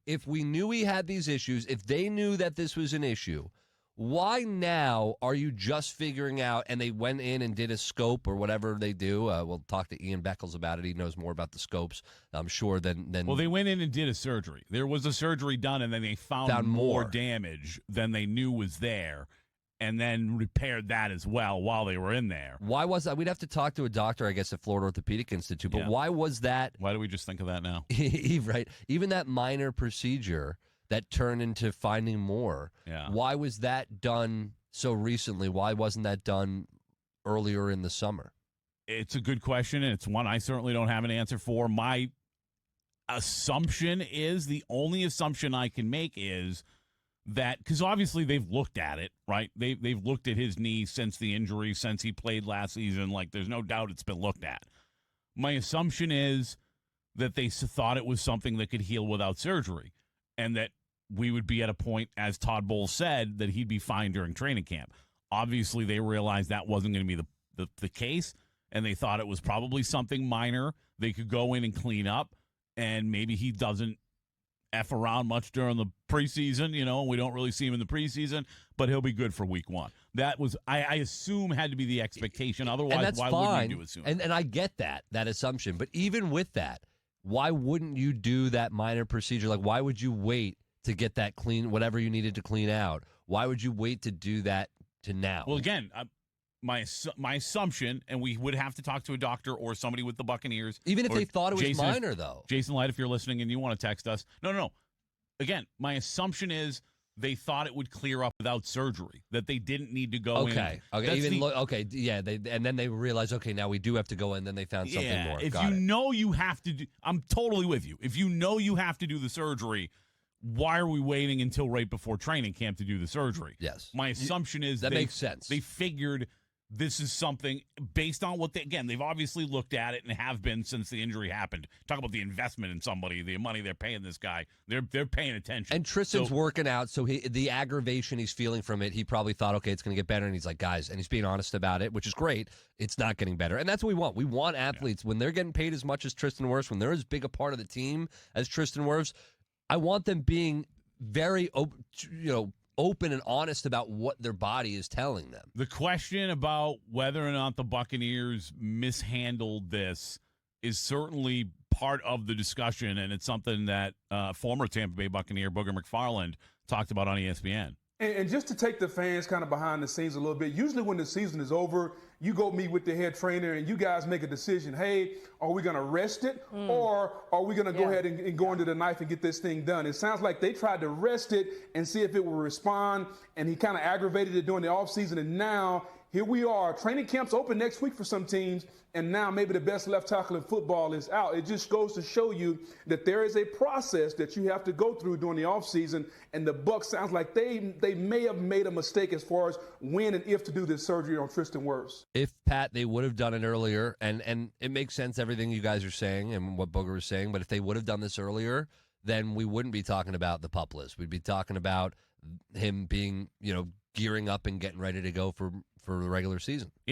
if we knew he had these issues, if they knew that this was an issue, why now are you just figuring out, and they went in and did a scope or whatever they do? We'll talk to Ian Beckles about it. He knows more about the scopes, I'm sure, than Well, they went in and did a surgery. There was a surgery done, and then they found more damage than they knew was there, and then repaired that as well while they were in there. Why was that? We'd have to talk to a doctor, I guess, at Florida Orthopedic Institute, but why was that? Why do we just think of that now? Right. Even that minor procedure that turned into finding more. Yeah. Why was that done so recently? Why wasn't that done earlier in the summer? It's a good question, and it's one I certainly don't have an answer for. My assumption is, the only assumption I can make is that, because obviously they've looked at it, right? They've looked at his knee since the injury, since he played last season. Like, there's no doubt it's been looked at. My assumption is that they thought it was something that could heal without surgery, and that we would be at a point, as Todd Bowles said, that he'd be fine during training camp. Obviously, they realized that wasn't going to be the case, and they thought it was probably something minor they could go in and clean up, and maybe he doesn't F around much during the preseason, and we don't really see him in the preseason, but he'll be good for week one. That was, I assume, had to be the expectation. Otherwise, why wouldn't you assume? And I get that assumption, but even with that, why wouldn't you do that minor procedure? Like, why would you wait to get that clean, whatever you needed to clean out? Why would you wait to do that to now? Well, again, my assumption, and we would have to talk to a doctor or somebody with the Buccaneers. Even if they thought it was Jason, minor, though. Jason Light, if you're listening and you want to text us. No. Again, my assumption is they thought it would clear up without surgery, that they didn't need to go in. Okay. And then they realized, okay, now we do have to go in. Then they found something more. If know you have to do, I'm totally with you. If you know you have to do the surgery, why are we waiting until right before training camp to do the surgery? Yes. My assumption is that makes sense. They figured this is something based on what they've obviously looked at it and have been since the injury happened. Talk about the investment in somebody, the money they're paying this guy. They're paying attention. And Tristan's working out, so the aggravation he's feeling from it, he probably thought, okay, it's going to get better. And he's like, guys, and he's being honest about it, which is great. It's not getting better. And that's what we want. We want athletes, when they're getting paid as much as Tristan Wirfs, when they're as big a part of the team as Tristan Wirfs, I want them being very open and honest about what their body is telling them. The question about whether or not the Buccaneers mishandled this is certainly part of the discussion, and it's something that former Tampa Bay Buccaneer Booger McFarland talked about on ESPN. And just to take the fans kind of behind the scenes a little bit, usually when the season is over, you go meet with the head trainer and you guys make a decision. Hey, are we going to rest it or are we going to go ahead and go into the knife and get this thing done? It sounds like they tried to rest it and see if it will respond, and he kind of aggravated it during the offseason, and now here we are. Training camp's open next week for some teams, and now maybe the best left tackle in football is out. It just goes to show you that there is a process that you have to go through during the offseason, and the Bucs sounds like they may have made a mistake as far as when and if to do this surgery on Tristan Wirfs. If, Pat, they would have done it earlier, and it makes sense, everything you guys are saying and what Booger was saying, but if they would have done this earlier, then we wouldn't be talking about the PUP list. We'd be talking about him being, gearing up and getting ready to go for the regular season. Yeah.